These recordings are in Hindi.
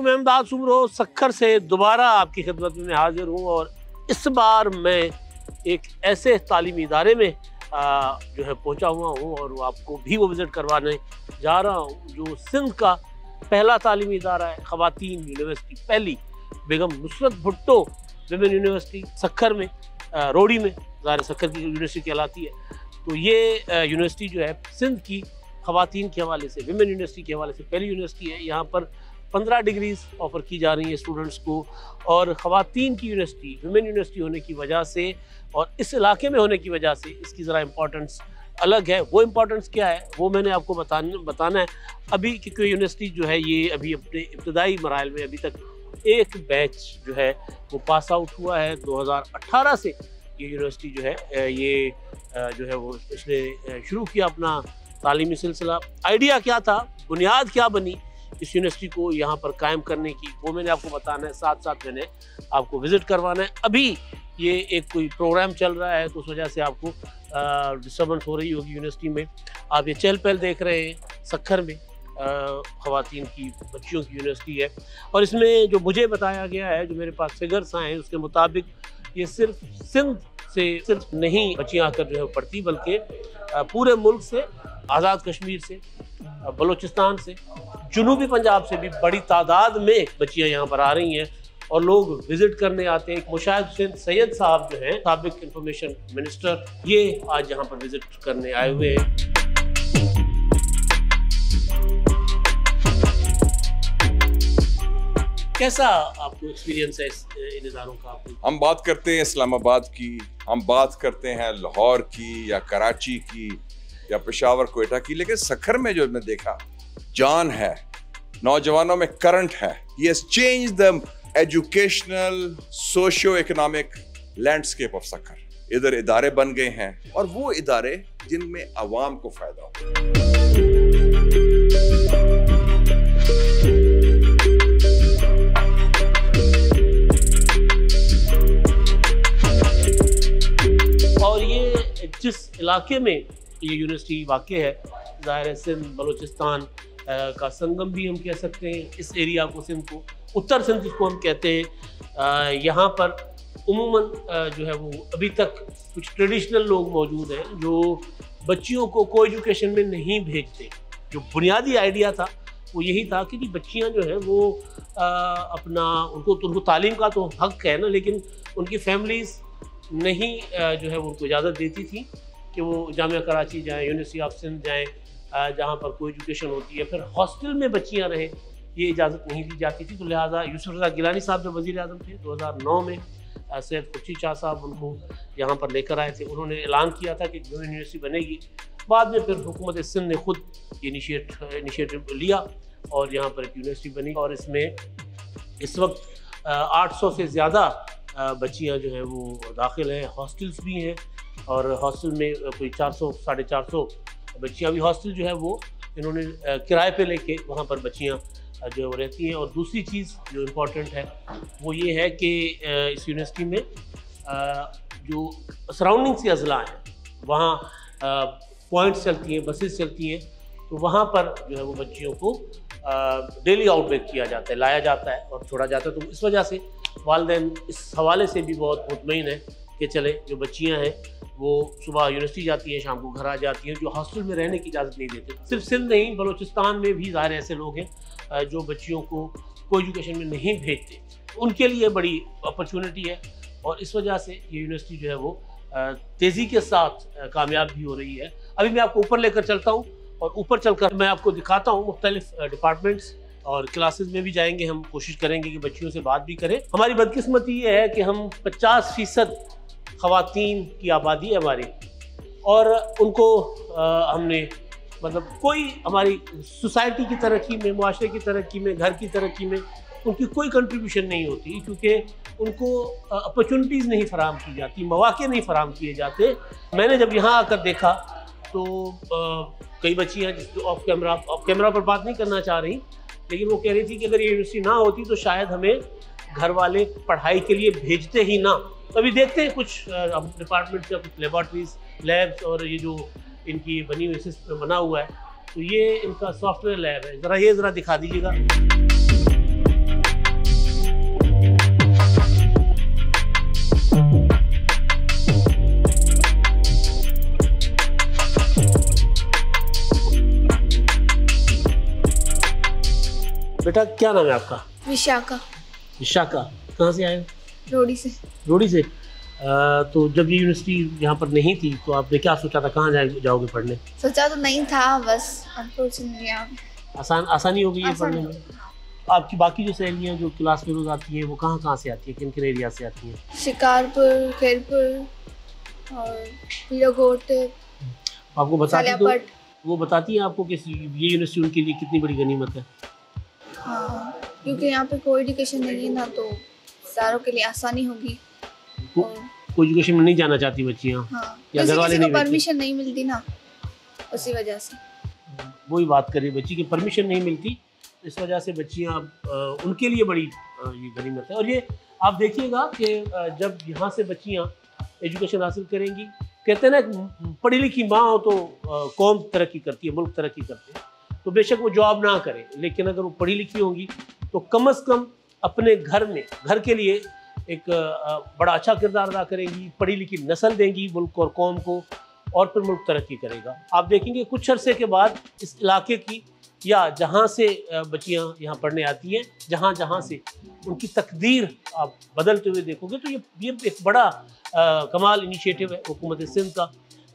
वालेकुम, मैं इमदाद सुमरो सक्खर से दोबारा आपकी खिदमत में हाजिर हूँ। और इस बार मैं एक ऐसे तालीमी इदारे में जो है पहुँचा हुआ हूँ और आपको भी वो विज़िट करवाने जा रहा हूँ, जो सिंध का पहला तालीमी इदारा है, ख़वातीन यूनिवर्सिटी, पहली बेगम नुसरत भुट्टो विमेन यूनिवर्सिटी सक्खर में, रोड़ी में, ज़ाहिर सक्खर की यूनिवर्सिटी कहलाती है। तो ये यूनिवर्सिटी जो है सिंध की ख़वातीन के हवाले से, विमेन यूनिवर्सिटी के हवाले से पहली यूनिवर्सिटी है। यहाँ पर 15 डिग्रीज ऑफ़र की जा रही है स्टूडेंट्स को। और ख़वातीन की यूनिवर्सिटी, विमेन यूनिवर्सिटी होने की वजह से और इस इलाके में होने की वजह से इसकी ज़रा इम्पोर्टेंस अलग है। वो इम्पोर्टेंस क्या है वो मैंने आपको बताना है अभी, क्योंकि यूनिवर्सिटी जो है ये अभी अपने इब्तदाई मराहल में अभी तक एक बैच जो है वो पास आउट हुआ है। 2018 से ये यूनिवर्सिटी जो है ये जो है वो इसने शुरू किया अपना तालीमी सिलसिला। आइडिया क्या था, बुनियाद क्या बनी इस यूनिवर्सिटी को यहाँ पर कायम करने की, वो मैंने आपको बताना है। साथ साथ मैंने आपको विज़िट करवाना है। अभी ये एक कोई प्रोग्राम चल रहा है तो उस वजह से आपको डिस्टर्बेंस हो रही होगी यूनिवर्सिटी में। आप ये चहल पहल देख रहे हैं सक्खर में, ख़वातीन की बच्चियों की यूनिवर्सिटी है। और इसमें जो मुझे बताया गया है, जो मेरे पास फिगर्स आए हैं, उसके मुताबिक ये सिर्फ सिंध से सिर्फ नहीं बच्चियाँ आकर जो है पढ़ती, बल्कि पूरे मुल्क से, आज़ाद कश्मीर से, बलूचिस्तान से, जुनूबी पंजाब से भी बड़ी तादाद में बच्चियाँ यहाँ पर आ रही हैं और लोग विज़िट करने आते हैं। एक मुशाहिद हुसैन सैयद साहब जो हैं, साबिक इंफॉर्मेशन मिनिस्टर, ये आज यहाँ पर विज़िट करने आए हुए हैं। कैसा आपको एक्सपीरियंस है इन इदारों का? हम बात करते हैं इस्लामाबाद की, हम बात करते हैं लाहौर की या कराची की या पेशावर कोयटा की, लेकिन सक्खर में जो मैं देखा, जान है, नौजवानों में करंट है। He has changed the educational socio economic landscape of Sukkur. इधर इदारे बन गए हैं और वो इदारे जिनमें अवाम को फायदा हो। और ये जिस इलाके में ये यूनिवर्सिटी वाक़ है, ज़ाहिर है सिंध बलूचिस्तान का संगम भी हम कह सकते हैं इस एरिया को, सिंध को, उत्तर सिंध जिसको हम कहते हैं। यहाँ पर उम्मन जो है वो अभी तक कुछ ट्रेडिशनल लोग मौजूद हैं जो बच्चियों को को एजुकेशन में नहीं भेजते। जो बुनियादी आइडिया था वो यही था कि बच्चियाँ जो हैं वो अपना उनको तालीम का तो हक़ है ना, लेकिन उनकी फैमिलीज़ नहीं जो है वो उनको इजाज़त देती थी कि वो जामिया कराची जाएँ, यूनिवर्सिटी ऑफ सिंध जाएँ, जहाँ पर कोई एजुकेशन होती है। फिर हॉस्टल में बच्चियाँ रहें, ये इजाज़त नहीं दी जाती थी। तो लिहाजा यूसुफ रज़ा गिलानी साहब जो वज़ीर आज़म थे 2009 में, सैयद खुर्शीद शाह साहब उनको यहाँ पर लेकर आए थे। उन्होंने ऐलान किया था कि यूनिवर्सिटी बनेगी। बाद में फिर हुकूमत सिंध ने खुद इनिशिएटिव लिया और यहाँ पर एक यूनिवर्सिटी बनी। और इसमें इस वक्त 800 से ज़्यादा बच्चियाँ जो हैं वो दाखिल हैं। हॉस्टल्स भी हैं और हॉस्टल में कोई 400 साढ़े 400 बच्चियाँ भी हॉस्टल जो है वो इन्होंने किराए पे लेके वहाँ पर बच्चियाँ जो है वो रहती हैं। और दूसरी चीज़ जो इम्पोर्टेंट है वो ये है कि इस यूनिवर्सिटी में जो सराउंडिंग से अज़ला हैं, वहाँ पॉइंट्स चलती हैं, बसेस चलती हैं, तो वहाँ पर जो है वो बच्चियों को डेली आउटबैक किया जाता है, लाया जाता है और छोड़ा जाता है। तो इस वजह से वालिदैन इस हवाले से भी बहुत मुतमईन है कि चले जो बच्चियाँ हैं वो सुबह यूनिवर्सिटी जाती हैं, शाम को घर आ जाती हैं, जो हॉस्टल में रहने की इजाज़त नहीं देते। सिर्फ सिंध नहीं, बलूचिस्तान में भी ज़ाहिर ऐसे लोग हैं जो बच्चियों को कोई एजुकेशन में नहीं भेजते। उनके लिए बड़ी अपॉर्चुनिटी है और इस वजह से ये यूनिवर्सिटी जो है वो तेज़ी के साथ कामयाब भी हो रही है। अभी मैं आपको ऊपर लेकर चलता हूँ और ऊपर चलकर मैं आपको दिखाता हूँ मुख्तलिफ डिपार्टमेंट्स और क्लासेस में भी जाएंगे। हम कोशिश करेंगे कि बच्चियों से बात भी करें। हमारी बदकिस्मती ये है कि हम 50% ख़वातीन की आबादी है हमारी, और उनको हमने मतलब कोई हमारी सोसाइटी की तरक्की में, मुआशरे की तरक्की में, घर की तरक्की में उनकी कोई कंट्रीब्यूशन नहीं होती, क्योंकि उनको अपॉर्चुनिटीज़ नहीं फराहम की जाती, मौके नहीं फराहम किए जाते। मैंने जब यहाँ आकर देखा तो कई बच्चियाँ जिसको ऑफ कैमरा पर बात नहीं करना चाह रही, लेकिन वो कह रही थी कि अगर ये यूनिवर्सिटी ना होती तो शायद हमें घर वाले पढ़ाई के लिए भेजते ही ना। तो अभी देखते हैं कुछ डिपार्टमेंट से कुछ लेबॉर्ट्रीज, लैब्स और ये जो इनकी बनी हुई सिस्टम बना हुआ है, तो ये इनका सॉफ्टवेयर लैब है। ज़रा दिखा दीजिएगा। बेटा क्या नाम है आपका? विशाखा। विशाखा, कहाँ से आए हो? रोडी से। रोडी से। तो जब ये यूनिवर्सिटी यहाँ पर नहीं थी तो आपने क्या सोचा था, कहाँ जाओगे पढ़ने? सोचा तो नहीं था, बस अनफॉर्चुनेटली आसानी हो गई है पढ़ने में। आपकी बाकी जो सहेलियाँ जो क्लास में रोज आती हैं वो कहाँ से आती हैं, किन किन एरिया से आती हैं? शिकारपुर, खैरपुर और पीराकोट। आपको बताती तो वो बताती हैं आपको कि ये यूनिवर्सिटी उनके लिए कितनी बड़ी गनीमत है? हाँ, क्योंकि यहाँ पे कोई एजुकेशन नहीं है ना, तो सारों के लिए आसानी होगी। कोई एजुकेशन में नहीं जाना चाहती बच्चियाँ? हाँ, या घर वाले नहीं, परमिशन नहीं मिलती ना, उसी वजह से। वही बात करिए, बच्ची की परमिशन नहीं मिलती, इस वजह से बच्चियाँ उनके लिए बड़ी ये गनीमत है। और ये आप देखिएगा कि जब यहाँ से बच्चियाँ एजुकेशन हासिल करेंगी, कहते हैं ना पढ़ी लिखी माँ हो तो कौम तरक्की करती है, मुल्क तरक्की करते हैं। तो बेशक वो जॉब ना करे, लेकिन अगर वो पढ़ी लिखी होंगी तो कम से कम अपने घर में, घर के लिए एक बड़ा अच्छा किरदार अदा करेंगी, पढ़ी लिखी नस्ल देंगी मुल्क और कौम को, और फिर मुल्क तरक्की करेगा। आप देखेंगे कुछ अरसे के बाद इस इलाके की या जहाँ से बच्चियाँ यहाँ पढ़ने आती हैं, जहाँ जहाँ से उनकी तकदीर आप बदलते हुए देखोगे, तो ये एक बड़ा कमाल इनिशिएटिव है हुकूमत सिंध का,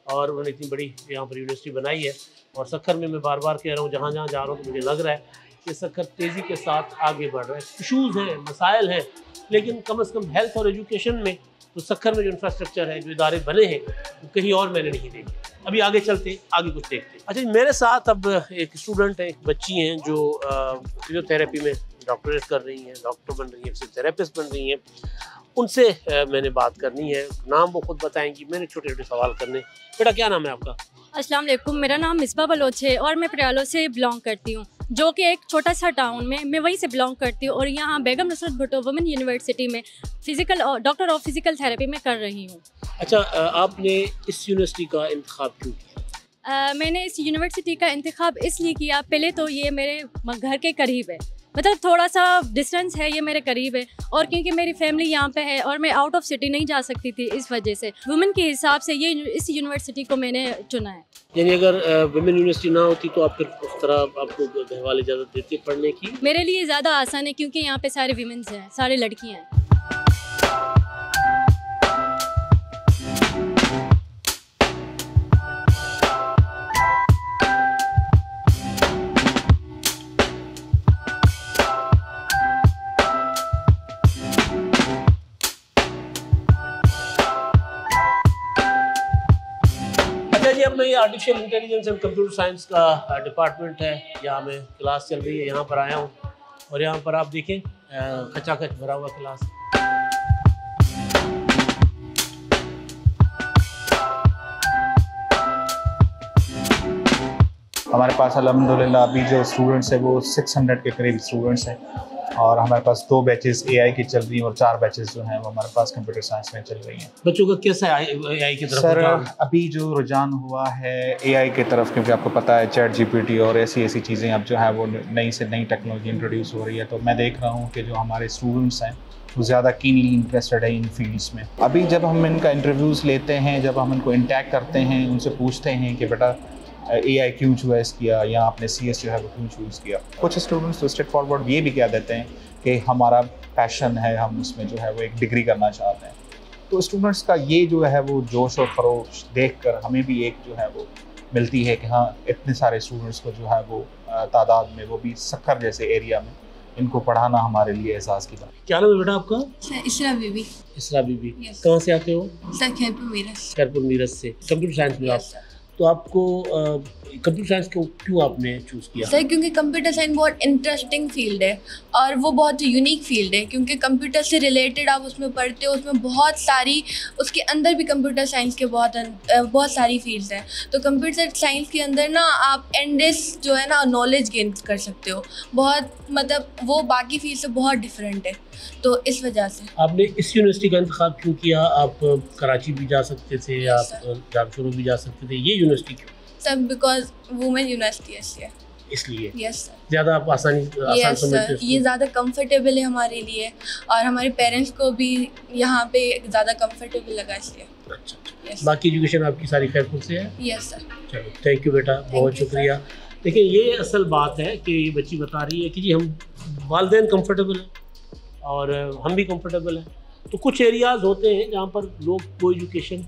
और उन्होंने इतनी बड़ी यहाँ पर यूनिवर्सिटी बनाई है। और सक्खर में मैं बार बार कह रहा हूँ, जहाँ जहाँ जा रहा हूँ तो मुझे लग रहा है कि सक्खर तेज़ी के साथ आगे बढ़ रहा है। इशूज़ हैं, मसाइल हैं, लेकिन कम से कम हेल्थ और एजुकेशन में तो सक्खर में जो इंफ्रास्ट्रक्चर है, जो इदारे बने हैं, वो कहीं और मैंने नहीं देखे। अभी आगे चलते, आगे कुछ देखते। अच्छा, मेरे साथ अब एक स्टूडेंट है, एक बच्ची हैं जो फिजियोथेरेपी में डॉक्टरेट कर रही हैं, डॉक्टर बन रही हैं, फिजियोथेरेपिस्ट बन रही हैं। उनसे मैंने बात करनी है, नाम वो खुद बताएंगी, मैंने छोटे छोटे सवाल करने। बेटा क्या नाम है आपका? अस्सलाम वालेकुम, मेरा नाम मिसबा बलोच है और मैं प्रियालो से बिलोंग करती हूँ, जो कि एक छोटा सा टाउन में, मैं वहीं से बिलोंग करती हूँ। और यहाँ बेगम नुसरत भुट्टो वुमेन यूनिवर्सिटी में डॉक्टर ऑफ फिजिकल थेरेपी में कर रही हूँ। अच्छा, आपने इस यूनिवर्सिटी का इंतखाब क्यों किया? मैंने इस यूनिवर्सिटी का इंतखाब इसलिए किया, पहले तो ये मेरे घर के करीब है, मतलब थोड़ा सा डिस्टेंस है, ये मेरे करीब है, और क्योंकि मेरी फैमिली यहाँ पे है और मैं आउट ऑफ सिटी नहीं जा सकती थी, इस वजह से वुमेन के हिसाब से इस यूनिवर्सिटी को मैंने चुना है। यानी अगर वुमेन यूनिवर्सिटी ना होती तो आप फिर उस तरह आपको घर वाले इजाज़त देते पढ़ने की? मेरे लिए ज़्यादा आसान है क्योंकि यहाँ पे सारे वुमेन्स हैं, सारे लड़कियाँ हैं। अब मैं ये artificial intelligence and computer science का डिपार्टमेंट है, यहाँ में क्लास चल रही है, यहाँ पर आया हूँ। और यहाँ पर आप देखें खचाखच भरा हुआ क्लास। हमारे पास अल्हम्दुलिल्लाह अभी जो स्टूडेंट्स है वो 600 के करीब स्टूडेंट्स हैं, और हमारे पास 2 बैचेस एआई की चल रही हैं और 4 बैचेस जो हैं वो हमारे पास कंप्यूटर साइंस में चल रही हैं। बच्चों का कैसा एआई की तरफ? सर अभी जो रुझान हुआ है एआई की तरफ, क्योंकि आपको पता है चैट जीपीटी और ऐसी चीज़ें अब जो है वो नई से नई टेक्नोलॉजी इंट्रोड्यूस हो रही है, तो मैं देख रहा हूँ कि जो हमारे स्टूडेंट्स हैं वो ज़्यादा कीनली इंटरेस्टेड है इन फील्ड्स में। अभी जब हम इनका इंटरव्यूज़ लेते हैं, जब हम इनको इंटैक्ट करते हैं, उनसे पूछते हैं कि बेटा एआई क्यों चूज़ किया या आपने सीएस जो है वो क्यों चूज़ किया, कुछ स्टूडेंट्स तो स्ट्रेट फॉरवर्ड ये भी कह देते हैं कि हमारा पैशन है, हम उसमें जो है वो एक डिग्री करना चाहते हैं। तो स्टूडेंट्स का ये जो है वो जोश और खरोश देखकर हमें भी एक जो है वो मिलती है कि हाँ इतने सारे स्टूडेंट्स को जो है वो तादाद में, वो भी सक्खर जैसे एरिया में, इनको पढ़ाना हमारे लिए एहसास की बात। क्या नाम है बेटा आपका? इसरा बीबी। इसरा बीबी, कहाँ से आते हो? सर खैरपुर मीरज। खैरपुर मीरज से। कंप्यूटर साइंस में आप, तो आपको कंप्यूटर साइंस को क्यों आपने चूज़ किया? सर क्योंकि कंप्यूटर साइंस बहुत इंटरेस्टिंग फील्ड है और वो बहुत यूनिक फील्ड है, क्योंकि कंप्यूटर से रिलेटेड आप उसमें पढ़ते हो, उसमें बहुत सारी, उसके अंदर भी कंप्यूटर साइंस के बहुत सारी फील्ड्स हैं। तो कंप्यूटर साइंस के अंदर ना आप एंडलेस जो है ना नॉलेज गेन कर सकते हो, बहुत मतलब वो बाकी फील्ड से बहुत डिफरेंट है, तो इस वजह से। आपने इस यूनिवर्सिटी का इंतखाब क्यों किया? आप कराची भी जा सकते थे, आप जामशोरो भी जा सकते थे, ये यूनिवर्सिटी क्यों? सर बिकॉज वुमेन यूनिवर्सिटी है इसलिए। यस सर, ज़्यादा आप आसान समझते हो? ये ज़्यादा कंफर्टेबल है हमारे लिए और हमारे पेरेंट्स को भी यहाँ पे ज़्यादा कंफर्टेबल लगा इसलिए। अच्छा, बाकी एजुकेशन आपकी सारी खैरपुर से है? Yes sir. चलो थैंक यू बेटा, बहुत शुक्रिया। देखिए ये असल बात है कि ये बच्ची बता रही है कि जी हम वालिदैन कंफर्टेबल हैं और हम भी कंफर्टेबल हैं। तो कुछ एरियाज़ होते हैं जहाँ पर लोग को एजुकेशन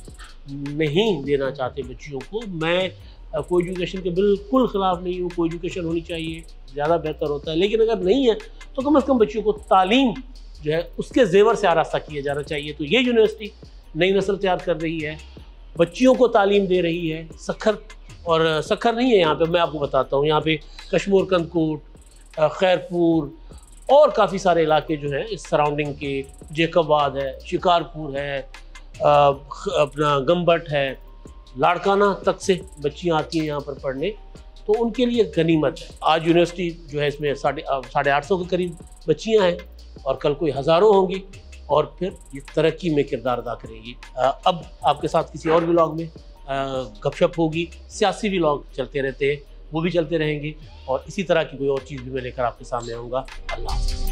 नहीं देना चाहते बच्चियों को। मैं को एजुकेशन के बिल्कुल ख़िलाफ़ नहीं हूँ, को एजुकेशन होनी चाहिए, ज़्यादा बेहतर होता है। लेकिन अगर नहीं है तो कम से कम बच्चियों को तालीम जो है उसके जेवर से आरास्ता किया जाना चाहिए। तो ये यूनिवर्सिटी नई नस्ल तैयार कर रही है, बच्चियों को तालीम दे रही है। सखर और सखर नहीं है यहाँ पे, मैं आपको बताता हूँ, यहाँ पे कश्मीर कंदकोट, खैरपुर और काफ़ी सारे इलाके जो हैं इस सराउंडिंग के, जेकबाद है, शिकारपुर है, अपना गम्बट है, लाड़काना तक से बच्चियाँ आती हैं यहाँ पर पढ़ने। तो उनके लिए गनीमत है। आज यूनिवर्सिटी जो है इसमें 850 के करीब बच्चियाँ हैं और कल कोई हज़ारों होंगी और फिर ये तरक्की में किरदार अदा करेंगी। अब आपके साथ किसी और व्लॉग में गपशप होगी, सियासी व्लॉग चलते रहते हैं, वो भी चलते रहेंगे और इसी तरह की कोई और चीज़ भी मैं लेकर आपके सामने आऊँगा। अल्लाह हाफ़िज़।